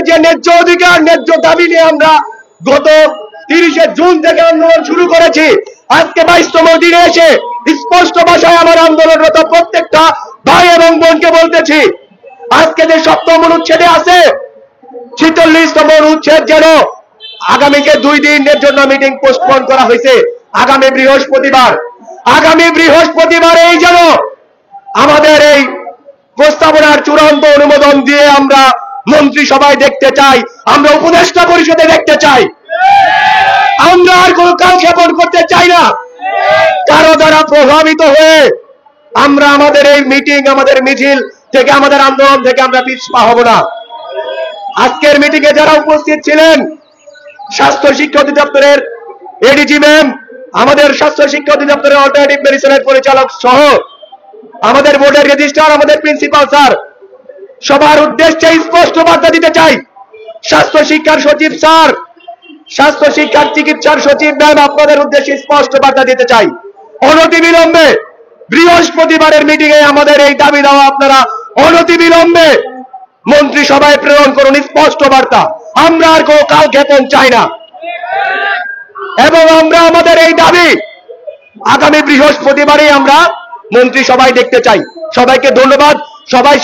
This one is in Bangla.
যে ন্যায্য অধিকার ন্যায্য দাবি নিয়ে আমরা গত 30 জুন থেকে আন্দোলন শুরু করেছি। আজকে 22তম দিনে এসে স্পষ্ট ভাষায় আমার আন্দোলনরত প্রত্যেকটা ভাই এবং বোনকে বলতেছি, আজকে যে 7তম অনুচ্ছেদে আছে 46তম অনুচ্ছেদ যেন আগামীকে 2 দিনের জন্য মিটিং পোস্টপোন করা হয়েছে। আগামী বৃহস্পতিবার এই যেন আমাদের এই প্রস্তাবনার চূড়ান্ত অনুমোদন দিয়ে আমরা মন্ত্রিসভায় দেখতে চাই, আমরা উপদেষ্টা পরিষদে দেখতে চাই। আমরা আর কোনো কালক্ষেপণ করতে চাই না কারো দ্বারা প্রভাবিত হয়ে। আমরা আমাদের এই মিটিং, আমাদের মিছিল থেকে, আমাদের আন্দোলন থেকে আমরা পিছপা হব না। আজকের মিটিং এ যারা উপস্থিত ছিলেন, স্বাস্থ্য শিক্ষা অধিদপ্তরের এডিজি ম্যাম, আমাদের স্বাস্থ্য শিক্ষা অধিদপ্তরের অল্টারনেটিভ মেডিসিনের পরিচালক সহ আমাদের বোর্ডের রেজিস্ট্রার, আমাদের প্রিন্সিপাল স্যার, সবার উদ্দেশ্যে স্পষ্ট বার্তা দিতে চাই। স্বাস্থ্য শিক্ষার সচিব স্যার, স্বাস্থ্য শিক্ষার চিকিৎসার সচিব ম্যাম, আপনাদের উদ্দেশ্যে স্পষ্ট বার্তা দিতে চাই, অনতিবিলম্বে বৃহস্পতিবারের মিটিং এ আমাদের এই দাবি দেওয়া আপনারা অনতিবিলম্বে মন্ত্রিসভায় প্রেরণ করুন স্পষ্ট বার্তা। আমরা আর কোনো কালক্ষেপণ চাই না এবং আমরা আমাদের এই দাবি আগামী বৃহস্পতিবারই আমরা মন্ত্রিসভায় দেখতে চাই। সবাইকে ধন্যবাদ। সবাই